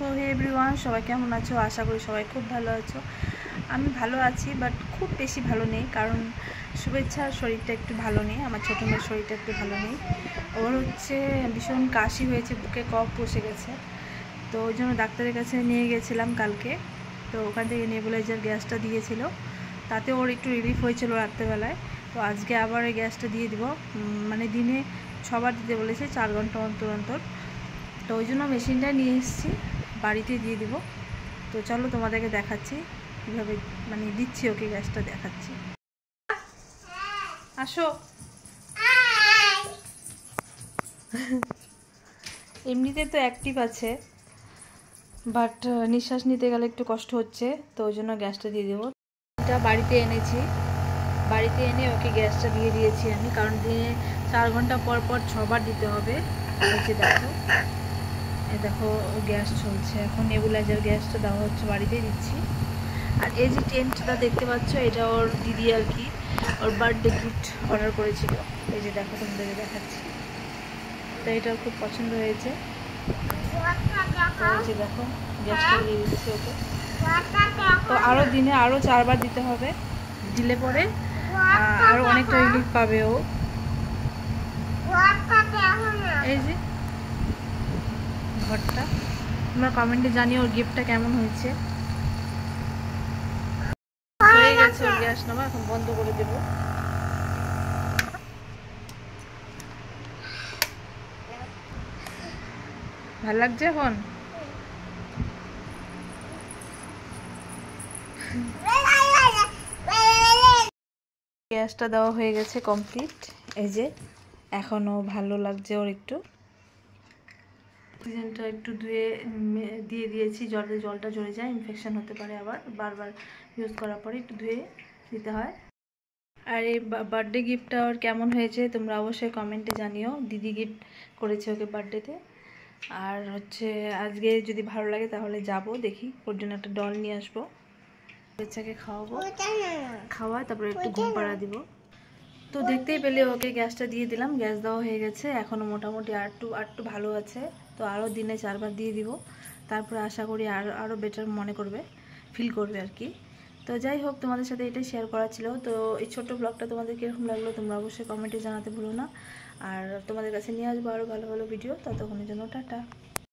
So hey everyone, সবাই কেমন আছো? আশা করি সবাই খুব ভালো আছো। আমি ভালো আছি, বাট খুব বেশি ভালো নেই, কারণ শুভেচ্ছার শরীরটা একটু ভালো নেই। আমার ছোটো মেয়ের শরীরটা একটু ভালো নেই। ওর হচ্ছে ভীষণ কাশি হয়েছে, বুকে কফ বসে গেছে। তো ওই জন্য ডাক্তারের কাছে নিয়ে গেছিলাম কালকে। তো ওখান থেকে নেবুলাইজার গ্যাসটা দিয়েছিল, তাতে ওর একটু রিলিফ হয়েছিল রাত্রেবেলায়। তো আজকে আবার এই গ্যাসটা দিয়ে দিব, মানে দিনে 6 বার দিতে বলেছে, 4 ঘন্টা অন্তর অন্তর। তো ওই জন্য মেশিনটা নিয়ে এসেছি, বাড়িতে দিয়ে দিব। তো চলো তোমাদেরকে দেখাচ্ছি কীভাবে মানে দিচ্ছি, ওকে গ্যাসটা দেখাচ্ছি। আসো। এমনিতে তো অ্যাক্টিভ আছে, বাট নিঃশ্বাস নিতে গেলে একটু কষ্ট হচ্ছে, তো ওই জন্য গ্যাসটা দিয়ে দেবো। এটা বাড়িতে এনেছি, বাড়িতে এনে ওকে গ্যাসটা দিয়ে দিয়েছি আমি, কারণ দিনে 4 ঘন্টা পর পর 6 বার দিতে হবে। হচ্ছে দেখো, দেখো গ্যাস চলছে এখন, নেবুলাইজার গ্যাসটা দেওয়া হচ্ছে, বাড়িতেই দিচ্ছি। আর এই যে টেন্টটা দেখতে পাচ্ছ, এটা ওর দিদি আর কি ওর বার্থডে গিফট অর্ডার করেছিল। এই যে দেখো, তোমাদেরকে দেখাচ্ছি। তো এটা খুব পছন্দ হয়েছে। তো এই যে দেখো, গ্যাসটা দিয়ে দিচ্ছি ওকে। তো আরও দিনে আরও 4 বার দিতে হবে, দিলে পরে আরও অনেকটা রিলিফ পাবে ও। এই যে ঘরটা, তোমরা কমেন্টে জানিও ওর গিফটটা কেমন হয়েছে। হয়ে গেছে ওর গ্যাস নেওয়া, এখন বন্ধ করে দেব। ভালো লাগছে এখন? গ্যাসটা দেওয়া হয়ে গেছে কমপ্লিট। এই যে এখনও ভালো লাগছে ওর একটু। অক্সিজেনটা একটু ধুয়ে দিয়ে দিয়েছি, জলটা ঝরে যায়, ইনফেকশন হতে পারে, আবার বারবার ইউজ করার পরে একটু ধুয়ে দিতে হয়। আর এই বার্থডে গিফটটা ওর কেমন হয়েছে তোমরা অবশ্যই কমেন্টে জানিও। দিদি গিফট করেছে ওকে বার্থডেতে। আর হচ্ছে আজকে যদি ভালো লাগে তাহলে যাব, দেখি ওর জন্য একটা ডল নিয়ে আসবো, বাচ্চাকে খাওয়াবো, খাওয়ায় তারপরে একটু ঘুম পাড়া দিব। তো দেখতেই পেলে ওকে গ্যাসটা দিয়ে দিলাম, গ্যাস দেওয়া হয়ে গেছে। এখনও মোটামুটি আরটু ভালো আছে। তো আরও দিনে 4 বার দিয়ে দিব, তারপরে আশা করি আরও বেটার মনে করবে, ফিল করবে আর কি। তো যাই হোক, তোমাদের সাথে এটাই শেয়ার করা ছিল। তো এই ছোট্ট ব্লগটা তোমাদের কীরকম লাগলো তোমরা অবশ্যই কমেন্টে জানাতে ভুলো না। আর তোমাদের কাছে নিয়ে আসবো আরও ভালো ভালো ভিডিও। ততক্ষণের জন্য টাটা।